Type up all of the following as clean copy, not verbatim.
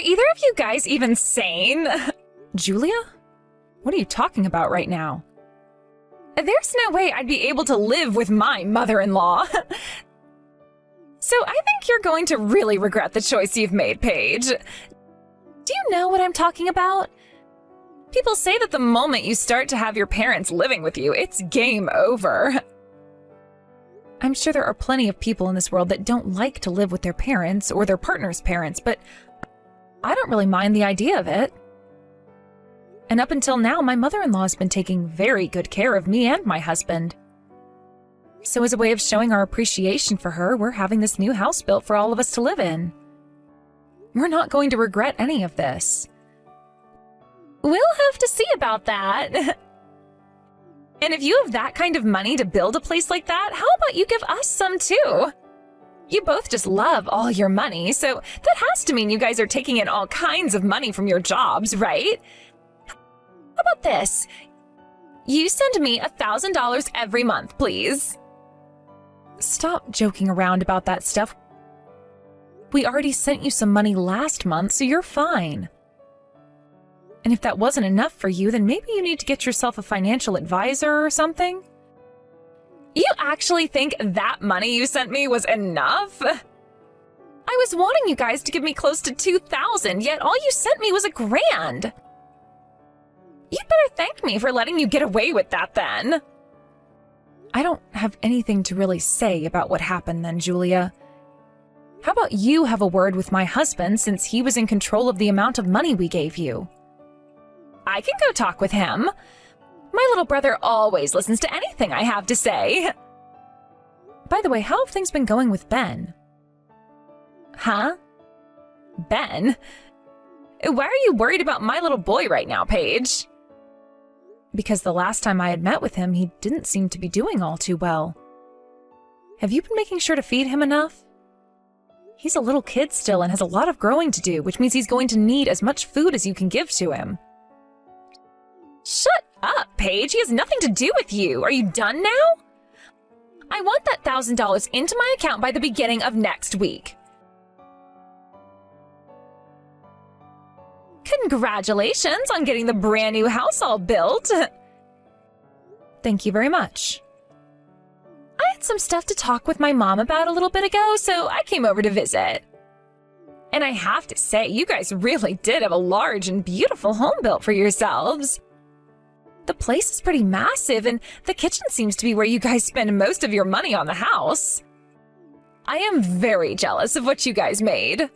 either of you guys even sane? Julia? What are you talking about right now? There's no way I'd be able to live with my mother-in-law. So I think you're going to really regret the choice you've made, Paige. Do you know what I'm talking about? People say that the moment you start to have your parents living with you, it's game over. I'm sure there are plenty of people in this world that don't like to live with their parents or their partner's parents, but I don't really mind the idea of it. And up until now, my mother-in-law has been taking very good care of me and my husband. So as a way of showing our appreciation for her, we're having this new house built for all of us to live in. We're not going to regret any of this. We'll have to see about that. And if you have that kind of money to build a place like that, how about you give us some too? You both just love all your money, so that has to mean you guys are taking in all kinds of money from your jobs, right? How about this? You send me $1,000 every month, please. Stop joking around about that stuff. We already sent you some money last month, so you're fine. And if that wasn't enough for you, then maybe you need to get yourself a financial advisor or something? You actually think that money you sent me was enough? I was wanting you guys to give me close to $2,000, yet all you sent me was $1,000. You'd better thank me for letting you get away with that then. I don't have anything to really say about what happened then, Julia. How about you have a word with my husband since he was in control of the amount of money we gave you? I can go talk with him. My little brother always listens to anything I have to say. By the way, how have things been going with Ben? Huh? Ben? Why are you worried about my little boy right now, Paige? Because the last time I had met with him, he didn't seem to be doing all too well. Have you been making sure to feed him enough? He's a little kid still and has a lot of growing to do, which means he's going to need as much food as you can give to him. Shut up, Paige. He has nothing to do with you. Are you done now? I want that $1,000 into my account by the beginning of next week. Congratulations on getting the brand new house all built. Thank you very much. I had some stuff to talk with my mom about a little bit ago, so I came over to visit. And I have to say, you guys really did have a large and beautiful home built for yourselves. The place is pretty massive, and the kitchen seems to be where you guys spend most of your money on the house. I am very jealous of what you guys made.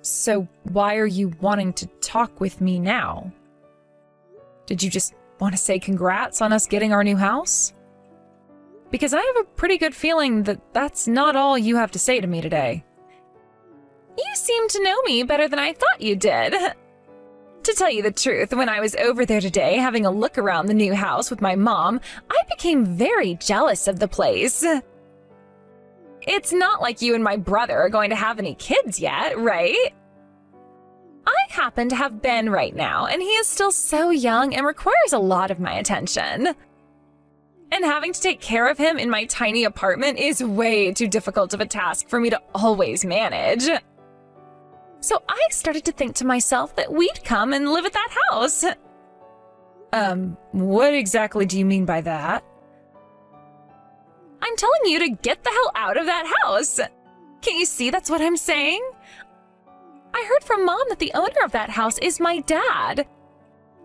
So why are you wanting to talk with me now? Did you just want to say congrats on us getting our new house? Because I have a pretty good feeling that that's not all you have to say to me today. You seem to know me better than I thought you did. To tell you the truth, when I was over there today having a look around the new house with my mom, I became very jealous of the place. It's not like you and my brother are going to have any kids yet, right? I happen to have Ben right now, and he is still so young and requires a lot of my attention. And having to take care of him in my tiny apartment is way too difficult of a task for me to always manage. So I started to think to myself that we'd come and live at that house. What exactly do you mean by that? I'm telling you to get the hell out of that house. Can't you see that's what I'm saying? I heard from Mom that the owner of that house is my dad,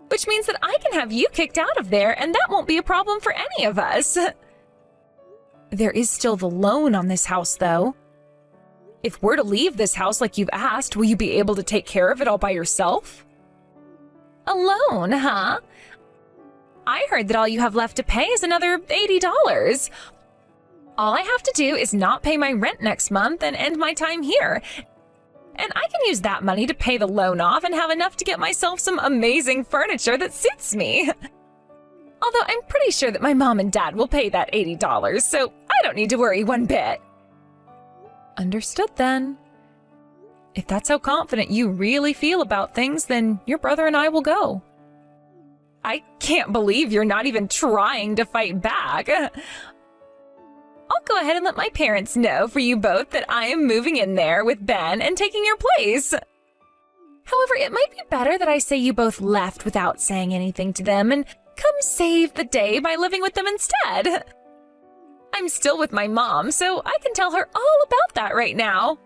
which means that I can have you kicked out of there, and that won't be a problem for any of us. There is still the loan on this house, though. If we're to leave this house like you've asked, will you be able to take care of it all by yourself? A loan, huh? I heard that all you have left to pay is another $80. All I have to do is not pay my rent next month and end my time here. And I can use that money to pay the loan off and have enough to get myself some amazing furniture that suits me. Although I'm pretty sure that my mom and dad will pay that $80, so I don't need to worry one bit. Understood then. If that's how confident you really feel about things, then your brother and I will go. I can't believe you're not even trying to fight back. I'll go ahead and let my parents know for you both that I am moving in there with Ben and taking your place. However, it might be better that I say you both left without saying anything to them and come save the day by living with them instead. I'm still with my mom, so I can tell her all about that right now.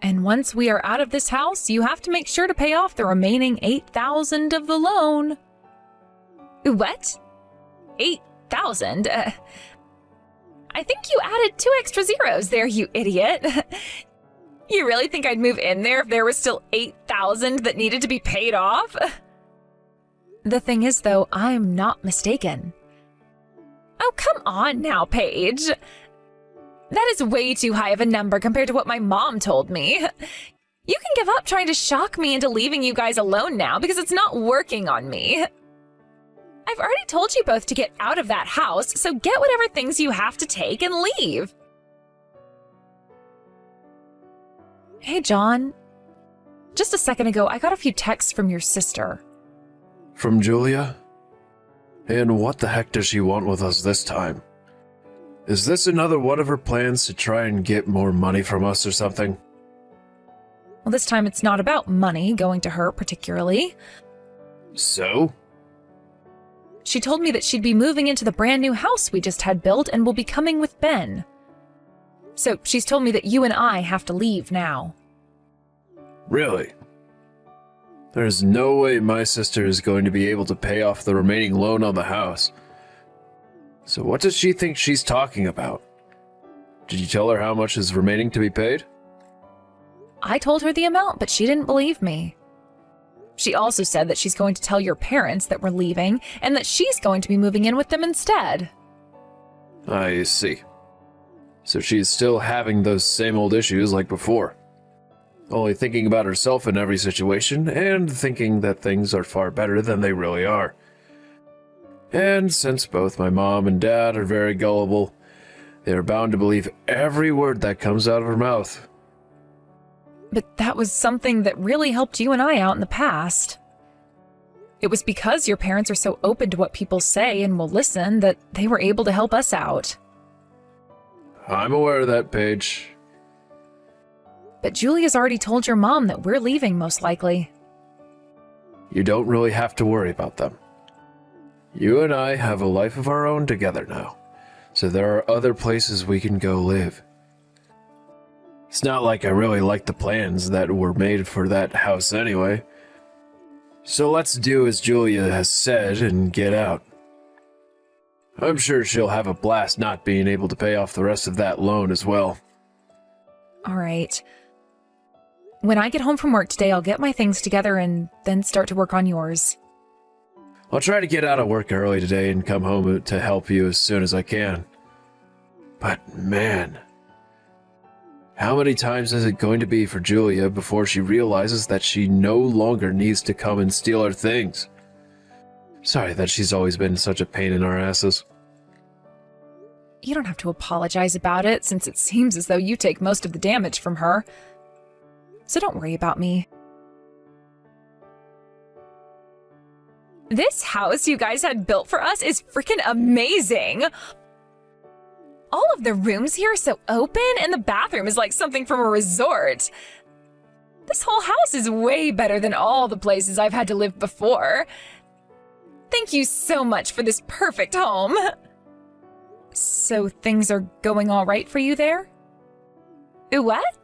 And once we are out of this house, you have to make sure to pay off the remaining $8,000 of the loan. What? 8,000? I think you added 2 extra zeros there, you idiot. You really think I'd move in there if there was still 8,000 that needed to be paid off? The thing is, though, I'm not mistaken. Oh, come on now, Paige. That is way too high of a number compared to what my mom told me. You can give up trying to shock me into leaving you guys alone now because it's not working on me. I've already told you both to get out of that house, so get whatever things you have to take and leave. Hey, John. Just a second ago, I got a few texts from your sister. From Julia? And what the heck does she want with us this time? Is this another one of her plans to try and get more money from us or something? Well, this time it's not about money going to her particularly. So? She told me that she'd be moving into the brand new house we just had built and will be coming with Ben. So she's told me that you and I have to leave now. Really? There's no way my sister is going to be able to pay off the remaining loan on the house. So what does she think she's talking about? Did you tell her how much is remaining to be paid? I told her the amount, but she didn't believe me. She also said that she's going to tell your parents that we're leaving and that she's going to be moving in with them instead. I see. So she's still having those same old issues like before. Only thinking about herself in every situation and thinking that things are far better than they really are. And since both my mom and dad are very gullible, they are bound to believe every word that comes out of her mouth. But that was something that really helped you and I out in the past. It was because your parents are so open to what people say and will listen that they were able to help us out. I'm aware of that, Paige. But Julia's already told your mom that we're leaving, most likely. You don't really have to worry about them. You and I have a life of our own together now, so there are other places we can go live. It's not like I really like the plans that were made for that house anyway. So let's do as Julia has said and get out. I'm sure she'll have a blast not being able to pay off the rest of that loan as well. All right. When I get home from work today, I'll get my things together and then start to work on yours. I'll try to get out of work early today and come home to help you as soon as I can. But man, how many times is it going to be for Julia before she realizes that she no longer needs to come and steal her things? Sorry that she's always been such a pain in our asses. You don't have to apologize about it, since it seems as though you take most of the damage from her. So don't worry about me. This house you guys had built for us is freaking amazing! All of the rooms here are so open, and the bathroom is like something from a resort. This whole house is way better than all the places I've had to live before. Thank you so much for this perfect home. So things are going all right for you there? What?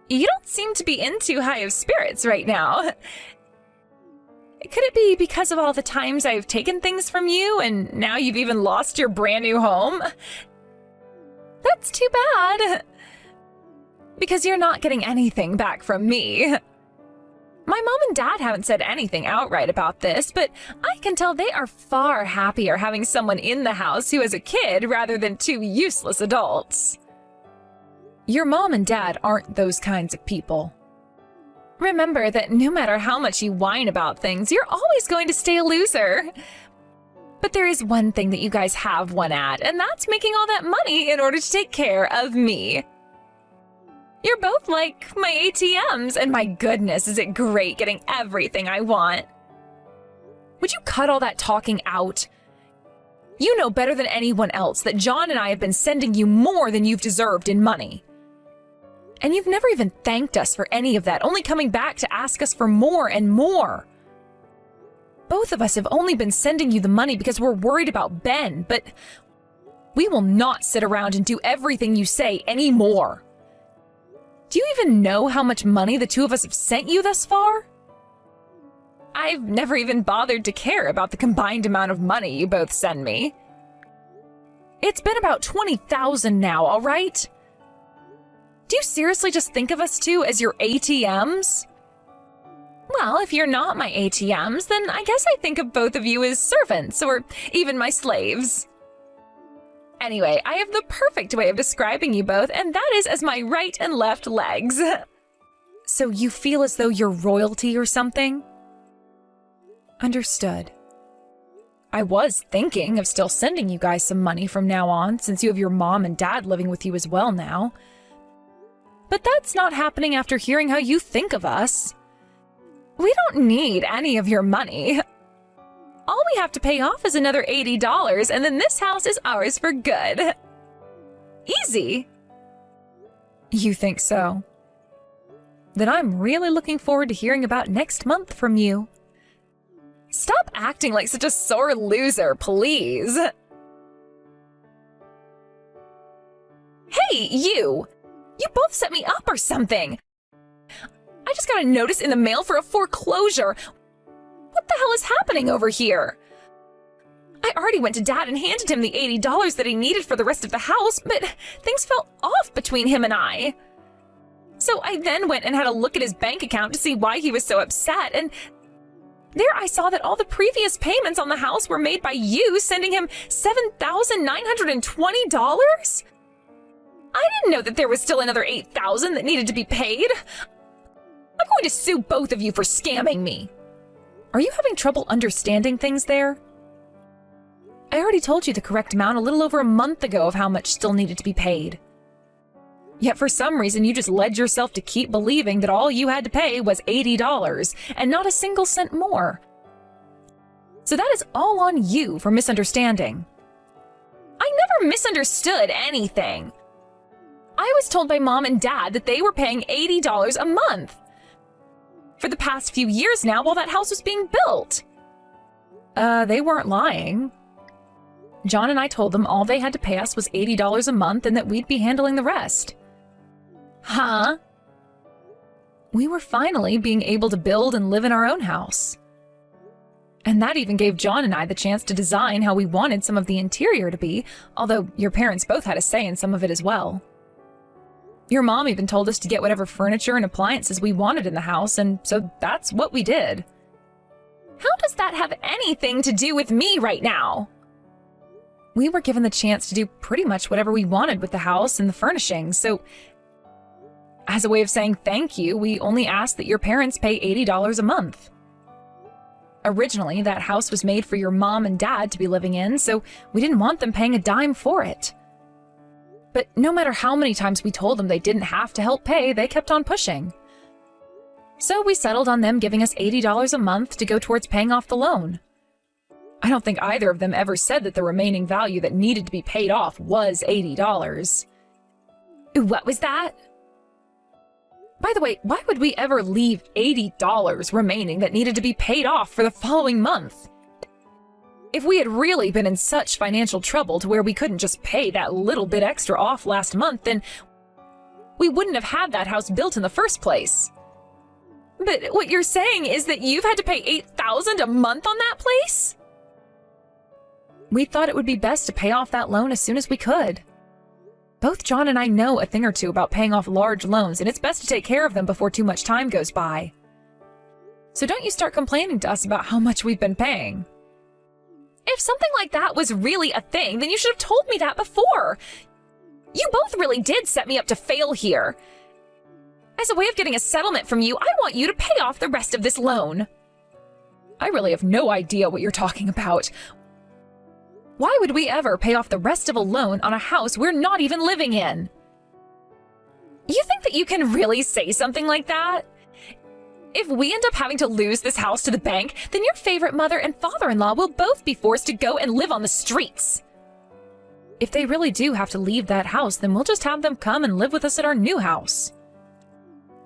You don't seem to be in too high of spirits right now. Could it be because of all the times I've taken things from you and now you've even lost your brand new home? That's too bad. Because you're not getting anything back from me. My mom and dad haven't said anything outright about this, but I can tell they are far happier having someone in the house who is a kid rather than 2 useless adults. Your mom and dad aren't those kinds of people. Remember that no matter how much you whine about things, you're always going to stay a loser. But there is one thing that you guys have won at, and that's making all that money in order to take care of me. You're both like my ATMs, and my goodness, is it great getting everything I want. Would you cut all that talking out? You know better than anyone else that John and I have been sending you more than you've deserved in money. And you've never even thanked us for any of that, only coming back to ask us for more and more. Both of us have only been sending you the money because we're worried about Ben, but we will not sit around and do everything you say anymore. Do you even know how much money the two of us have sent you thus far? I've never even bothered to care about the combined amount of money you both send me. It's been about $20,000 now, all right? Do you seriously just think of us two as your ATMs? Well, if you're not my ATMs, then I guess I think of both of you as servants, or even my slaves. Anyway, I have the perfect way of describing you both, and that is as my right and left legs. So you feel as though you're royalty or something? Understood. I was thinking of still sending you guys some money from now on, since you have your mom and dad living with you as well now. But that's not happening after hearing how you think of us. We don't need any of your money. All we have to pay off is another $80, and then this house is ours for good. Easy. You think so? Then I'm really looking forward to hearing about next month from you. Stop acting like such a sore loser, please. Hey, you! You both set me up or something. I just got a notice in the mail for a foreclosure. What the hell is happening over here? I already went to Dad and handed him the $80 that he needed for the rest of the house, but things fell off between him and I. So I then went and had a look at his bank account to see why he was so upset, and there I saw that all the previous payments on the house were made by you, sending him $7,920? I didn't know that there was still another $8,000 that needed to be paid. I'm going to sue both of you for scamming me. Are you having trouble understanding things there? I already told you the correct amount a little over a month ago of how much still needed to be paid. Yet for some reason you just led yourself to keep believing that all you had to pay was $80 and not a single cent more. So that is all on you for misunderstanding. I never misunderstood anything. I was told by Mom and Dad that they were paying $80 a month for the past few years now while that house was being built. They weren't lying. John and I told them all they had to pay us was $80 a month and that we'd be handling the rest. Huh? We were finally being able to build and live in our own house. And that even gave John and I the chance to design how we wanted some of the interior to be, although your parents both had a say in some of it as well. Your mom even told us to get whatever furniture and appliances we wanted in the house, and so that's what we did. How does that have anything to do with me right now? We were given the chance to do pretty much whatever we wanted with the house and the furnishings, so as a way of saying thank you, we only asked that your parents pay $80 a month. Originally, that house was made for your mom and dad to be living in, so we didn't want them paying a dime for it. But no matter how many times we told them they didn't have to help pay, they kept on pushing. So we settled on them giving us $80 a month to go towards paying off the loan. I don't think either of them ever said that the remaining value that needed to be paid off was $80. What was that? By the way, why would we ever leave $80 remaining that needed to be paid off for the following month? If we had really been in such financial trouble to where we couldn't just pay that little bit extra off last month, then we wouldn't have had that house built in the first place. But what you're saying is that you've had to pay $8,000 a month on that place? We thought it would be best to pay off that loan as soon as we could. Both John and I know a thing or two about paying off large loans, and it's best to take care of them before too much time goes by. So don't you start complaining to us about how much we've been paying. If something like that was really a thing, then you should have told me that before. You both really did set me up to fail here. As a way of getting a settlement from you, I want you to pay off the rest of this loan. I really have no idea what you're talking about. Why would we ever pay off the rest of a loan on a house we're not even living in? You think that you can really say something like that? If we end up having to lose this house to the bank, then your favorite mother and father-in-law will both be forced to go and live on the streets. If they really do have to leave that house, then we'll just have them come and live with us at our new house.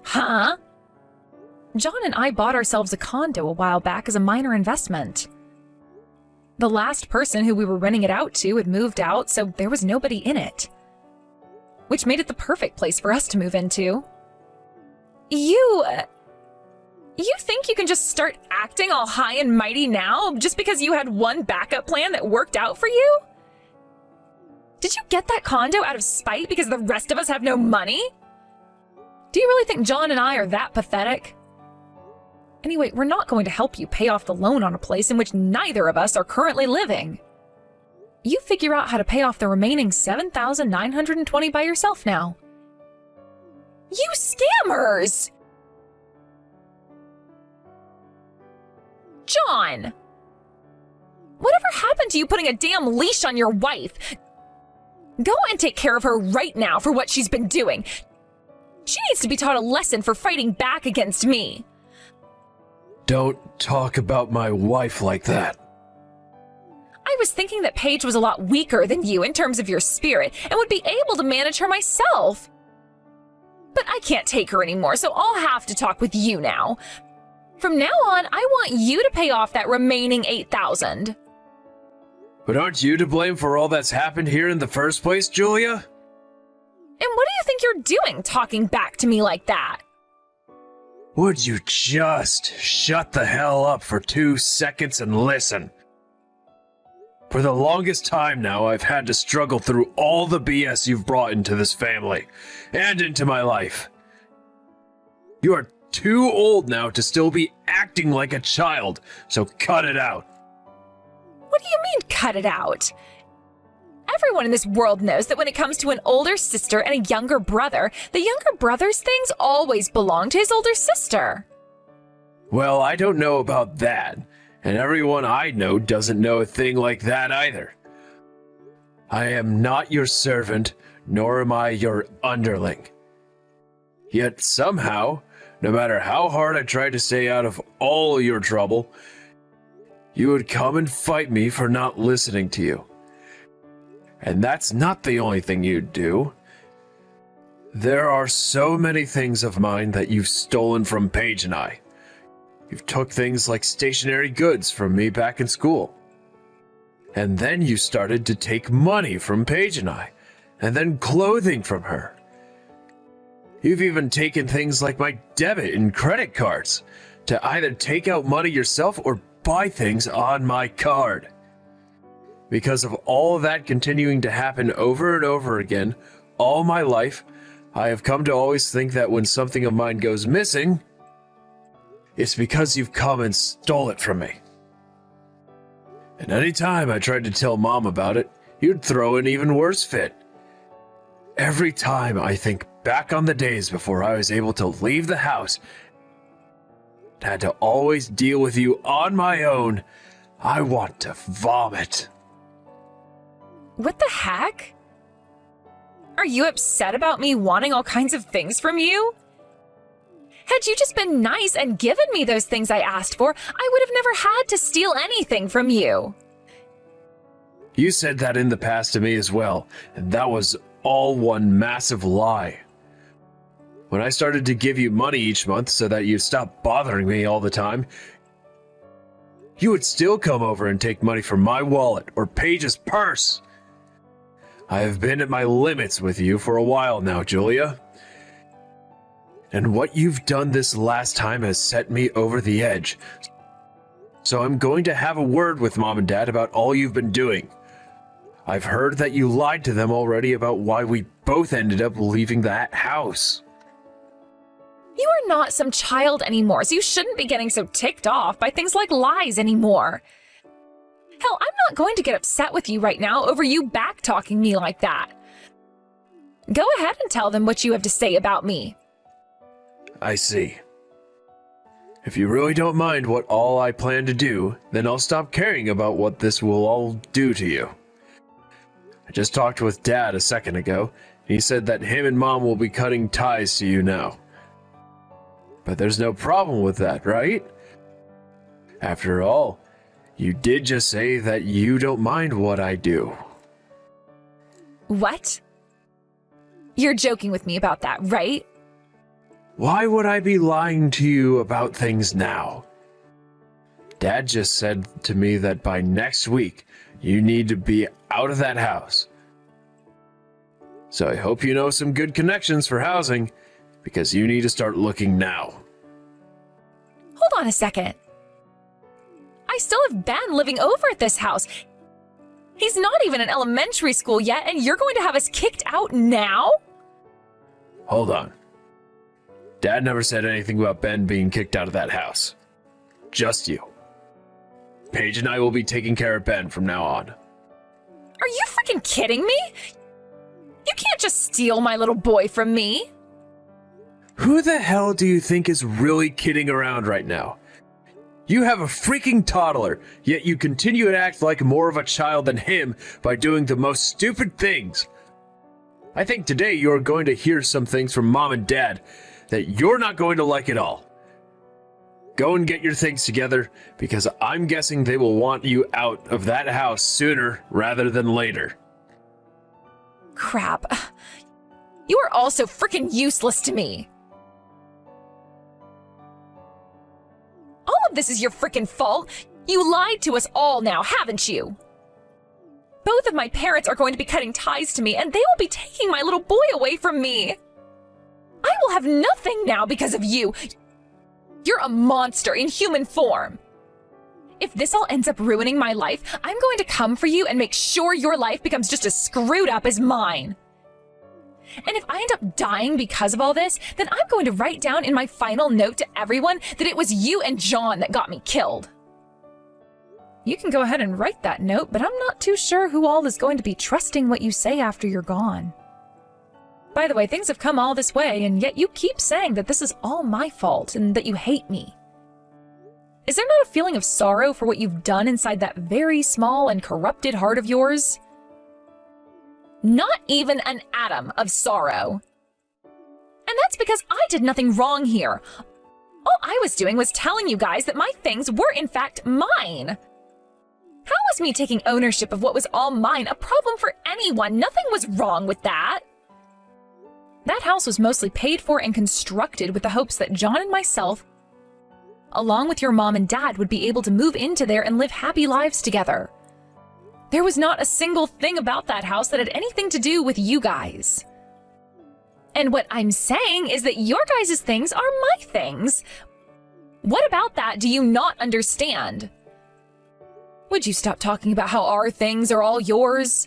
Huh? John and I bought ourselves a condo a while back as a minor investment. The last person who we were renting it out to had moved out, so there was nobody in it. Which made it the perfect place for us to move into. You think you can just start acting all high and mighty now just because you had one backup plan that worked out for you? Did you get that condo out of spite because the rest of us have no money? Do you really think John and I are that pathetic? Anyway, we're not going to help you pay off the loan on a place in which neither of us are currently living. You figure out how to pay off the remaining $7,920 by yourself now. You scammers! John! Whatever happened to you putting a damn leash on your wife? Go and take care of her right now for what she's been doing. She needs to be taught a lesson for fighting back against me. Don't talk about my wife like that. I was thinking that Paige was a lot weaker than you in terms of your spirit and would be able to manage her myself. But I can't take her anymore, so I'll have to talk with you now. From now on, I want you to pay off that remaining $8,000. But aren't you to blame for all that's happened here in the first place, Julia? And what do you think you're doing talking back to me like that? Would you just shut the hell up for 2 seconds and listen? For the longest time now, I've had to struggle through all the BS you've brought into this family and into my life. You are too old now to still be acting like a child, so cut it out. What do you mean, cut it out? Everyone in this world knows that when it comes to an older sister and a younger brother, the younger brother's things always belong to his older sister. Well, I don't know about that, and everyone I know doesn't know a thing like that either. I am not your servant, nor am I your underling. Yet somehow, no matter how hard I tried to stay out of all your trouble, you would come and fight me for not listening to you. And that's not the only thing you'd do. There are so many things of mine that you've stolen from Paige and I. You've took things like stationery goods from me back in school. And then you started to take money from Paige and I, and then clothing from her. You've even taken things like my debit and credit cards to either take out money yourself or buy things on my card. Because of all of that continuing to happen over and over again, all my life, I have come to always think that when something of mine goes missing, it's because you've come and stole it from me. And any time I tried to tell Mom about it, you'd throw an even worse fit. Every time I think back on the days before I was able to leave the house, and had to always deal with you on my own, I want to vomit. What the heck? Are you upset about me wanting all kinds of things from you? Had you just been nice and given me those things I asked for, I would have never had to steal anything from you. You said that in the past to me as well, and that was all one massive lie. When I started to give you money each month so that you'd stop bothering me all the time, you would still come over and take money from my wallet or Paige's purse. I have been at my limits with you for a while now, Julia. And what you've done this last time has set me over the edge. So I'm going to have a word with Mom and Dad about all you've been doing. I've heard that you lied to them already about why we both ended up leaving that house. You are not some child anymore, so you shouldn't be getting so ticked off by things like lies anymore. Hell, I'm not going to get upset with you right now over you back-talking me like that. Go ahead and tell them what you have to say about me. I see. If you really don't mind what all I plan to do, then I'll stop caring about what this will all do to you. I just talked with Dad a second ago, and he said that him and Mom will be cutting ties to you now. But there's no problem with that, right? After all, you did just say that you don't mind what I do. What? You're joking with me about that, right? Why would I be lying to you about things now? Dad just said to me that by next week, you need to be out of that house. So I hope you know some good connections for housing, because you need to start looking now. Hold on a second. I still have Ben living over at this house. He's not even in elementary school yet, and you're going to have us kicked out now? Hold on. Dad never said anything about Ben being kicked out of that house. Just you. Paige and I will be taking care of Ben from now on. Are you freaking kidding me? You can't just steal my little boy from me. Who the hell do you think is really kidding around right now? You have a freaking toddler, yet you continue to act like more of a child than him by doing the most stupid things. I think today you're going to hear some things from Mom and Dad that you're not going to like at all. Go and get your things together, because I'm guessing they will want you out of that house sooner rather than later. Crap. You are also freaking useless to me. All of this is your freaking fault. You lied to us all now, haven't you? Both of my parents are going to be cutting ties to me, and they will be taking my little boy away from me. I will have nothing now because of you. You're a monster in human form. If this all ends up ruining my life, I'm going to come for you and make sure your life becomes just as screwed up as mine. And if I end up dying because of all this, then I'm going to write down in my final note to everyone that it was you and John that got me killed. You can go ahead and write that note, but I'm not too sure who all is going to be trusting what you say after you're gone. By the way, things have come all this way, and yet you keep saying that this is all my fault and that you hate me. Is there not a feeling of sorrow for what you've done inside that very small and corrupted heart of yours? Not even an atom of sorrow. And that's because I did nothing wrong here. All I was doing was telling you guys that my things were in fact mine. How was me taking ownership of what was all mine a problem for anyone? Nothing was wrong with that. That house was mostly paid for and constructed with the hopes that John and myself, along with your mom and dad, would be able to move into there and live happy lives together. There was not a single thing about that house that had anything to do with you guys. And what I'm saying is that your guys' things are my things. What about that do you not understand? Would you stop talking about how our things are all yours?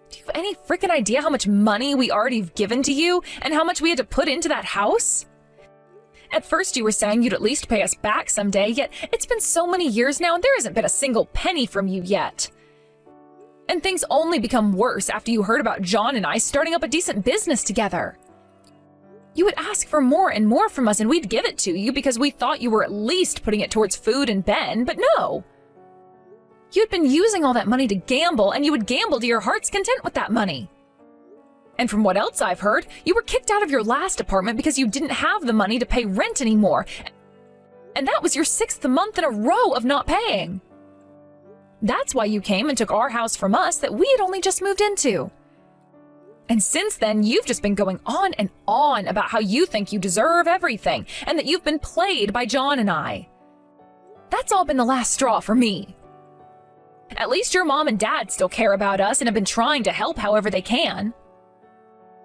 Do you have any freaking idea how much money we already have given to you and how much we had to put into that house? At first you were saying you'd at least pay us back someday, yet it's been so many years now and there hasn't been a single penny from you yet. And things only become worse after you heard about John and I starting up a decent business together. You would ask for more and more from us and we'd give it to you because we thought you were at least putting it towards food and Ben, but no. You'd been using all that money to gamble, and you would gamble to your heart's content with that money. And from what else I've heard, you were kicked out of your last apartment because you didn't have the money to pay rent anymore. And that was your 6th month in a row of not paying. That's why you came and took our house from us that we had only just moved into. And since then, you've just been going on and on about how you think you deserve everything, and that you've been played by John and I. That's all been the last straw for me. At least your mom and dad still care about us and have been trying to help however they can.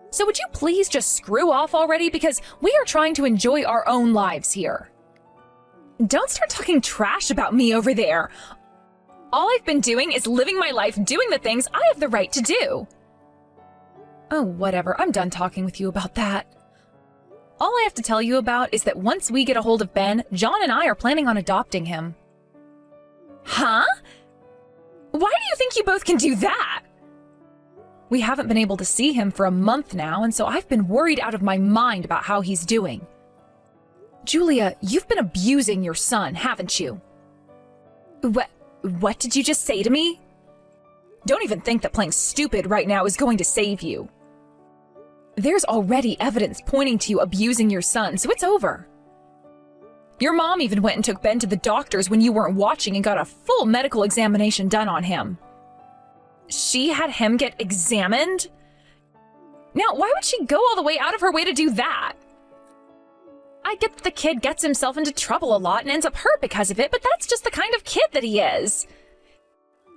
So would you please just screw off already, because we are trying to enjoy our own lives here. Don't start talking trash about me over there. All I've been doing is living my life, doing the things I have the right to do. Oh, whatever, I'm done talking with you about that. All I have to tell you about is that once we get a hold of Ben, John and I are planning on adopting him. Huh? Why do you think you both can do that? We haven't been able to see him for a month now, and so I've been worried out of my mind about how he's doing. Julia, you've been abusing your son, haven't you? What did you just say to me? Don't even think that playing stupid right now is going to save you. There's already evidence pointing to you abusing your son, so it's over. Your mom even went and took Ben to the doctors when you weren't watching and got a full medical examination done on him. She had him get examined? Now, why would she go all the way out of her way to do that? I get that the kid gets himself into trouble a lot and ends up hurt because of it, but that's just the kind of kid that he is.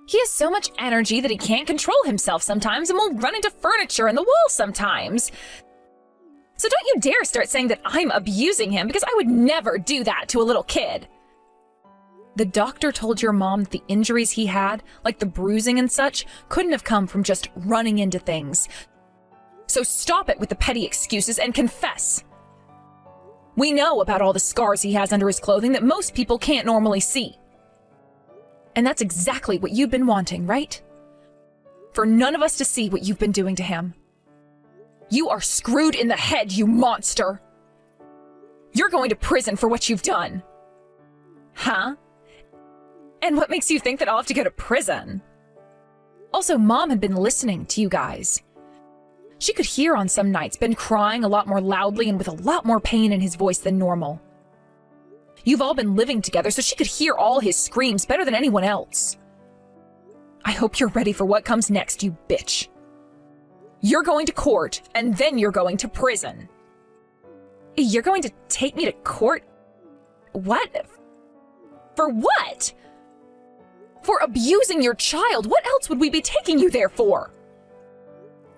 He has so much energy that he can't control himself sometimes and will run into furniture and the wall sometimes. So don't you dare start saying that I'm abusing him, because I would never do that to a little kid. The doctor told your mom that the injuries he had, like the bruising and such, couldn't have come from just running into things. So stop it with the petty excuses and confess. We know about all the scars he has under his clothing that most people can't normally see. And that's exactly what you've been wanting, right? For none of us to see what you've been doing to him. You are screwed in the head, you monster! You're going to prison for what you've done. Huh? And what makes you think that I'll have to go to prison? Also, Mom had been listening to you guys. She could hear on some nights Ben crying a lot more loudly and with a lot more pain in his voice than normal. You've all been living together, so she could hear all his screams better than anyone else. I hope you're ready for what comes next, you bitch. You're going to court, and then you're going to prison. You're going to take me to court? What? For what? For abusing your child. What else would we be taking you there for?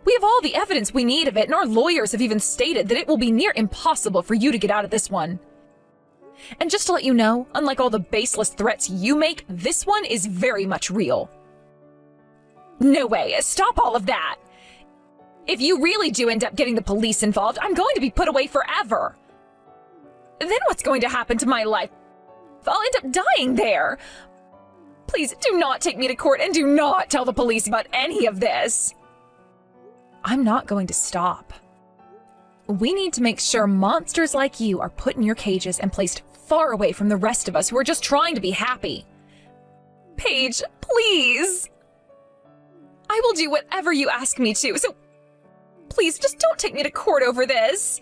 We have all the evidence we need of it, and our lawyers have even stated that it will be near impossible for you to get out of this one. And just to let you know, unlike all the baseless threats you make, this one is very much real. No way, stop all of that! If you really do end up getting the police involved, I'm going to be put away forever. Then what's going to happen to my life? I'll end up dying there. Please do not take me to court and do not tell the police about any of this. I'm not going to stop. We need to make sure monsters like you are put in your cages and placed far away from the rest of us who are just trying to be happy. Paige, please. I will do whatever you ask me to, so please just don't take me to court over this.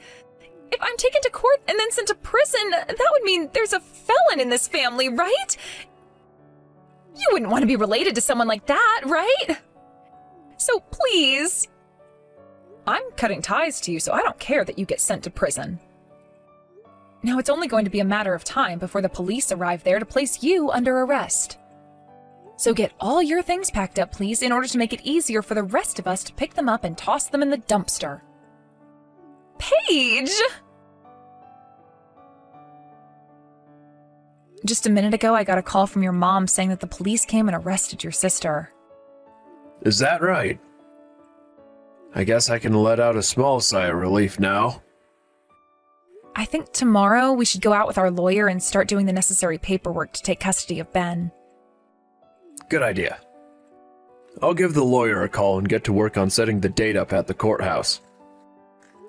If I'm taken to court and then sent to prison, that would mean there's a felon in this family, right? You wouldn't want to be related to someone like that, right? So please. I'm cutting ties to you, so I don't care that you get sent to prison. Now it's only going to be a matter of time before the police arrive there to place you under arrest. So get all your things packed up, please, in order to make it easier for the rest of us to pick them up and toss them in the dumpster. Paige! Just a minute ago, I got a call from your mom saying that the police came and arrested your sister. Is that right? I guess I can let out a small sigh of relief now. I think tomorrow we should go out with our lawyer and start doing the necessary paperwork to take custody of Ben. Good idea. I'll give the lawyer a call and get to work on setting the date up at the courthouse.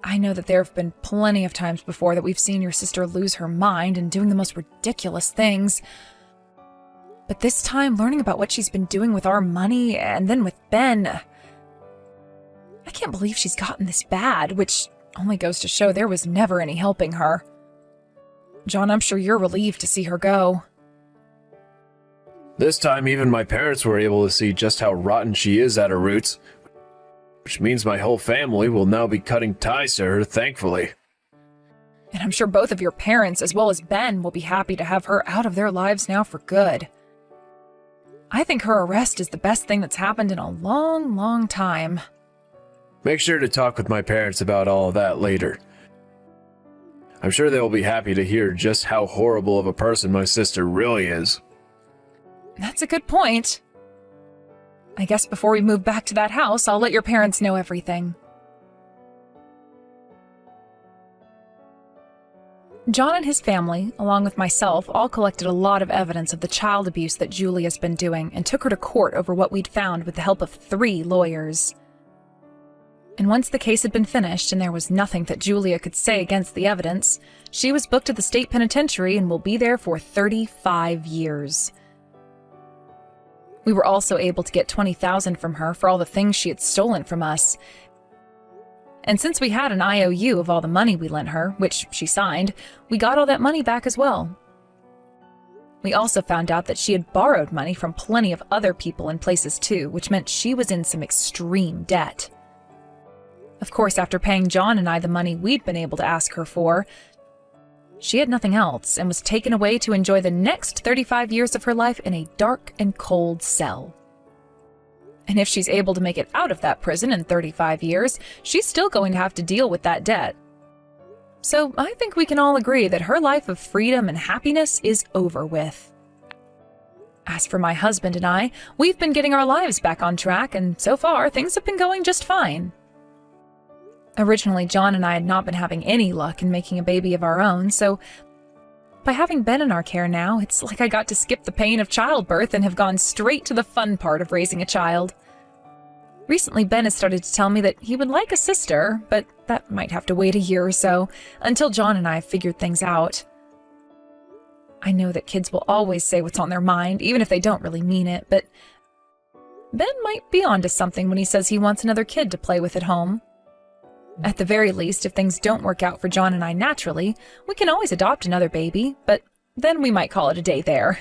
I know that there have been plenty of times before that we've seen your sister lose her mind and doing the most ridiculous things. But this time, learning about what she's been doing with our money and then with Ben, I can't believe she's gotten this bad, which only goes to show there was never any helping her. John, I'm sure you're relieved to see her go. This time, even my parents were able to see just how rotten she is at her roots, which means my whole family will now be cutting ties to her, thankfully. And I'm sure both of your parents, as well as Ben, will be happy to have her out of their lives now for good. I think her arrest is the best thing that's happened in a long, long time. Make sure to talk with my parents about all of that later. I'm sure they'll be happy to hear just how horrible of a person my sister really is. That's a good point. I guess before we move back to that house, I'll let your parents know everything. John and his family, along with myself, all collected a lot of evidence of the child abuse that Julia's been doing and took her to court over what we'd found with the help of 3 lawyers. And once the case had been finished and there was nothing that Julia could say against the evidence, she was booked at the state penitentiary and will be there for 35 years. We were also able to get $20,000 from her for all the things she had stolen from us. And since we had an IOU of all the money we lent her, which she signed, we got all that money back as well. We also found out that she had borrowed money from plenty of other people and places too, which meant she was in some extreme debt. Of course, after paying John and I the money we'd been able to ask her for, She had nothing else and was taken away to enjoy the next 35 years of her life in a dark and cold cell. And if she's able to make it out of that prison in 35 years, she's still going to have to deal with that debt. So I think we can all agree that her life of freedom and happiness is over with. As for my husband and I, we've been getting our lives back on track, and so far things have been going just fine. Originally, John and I had not been having any luck in making a baby of our own, so by having Ben in our care now, it's like I got to skip the pain of childbirth and have gone straight to the fun part of raising a child. Recently, Ben has started to tell me that he would like a sister, but that might have to wait a year or so, until John and I have figured things out. I know that kids will always say what's on their mind, even if they don't really mean it, but Ben might be onto something when he says he wants another kid to play with at home. At the very least, if things don't work out for John and I naturally, we can always adopt another baby, but then we might call it a day there.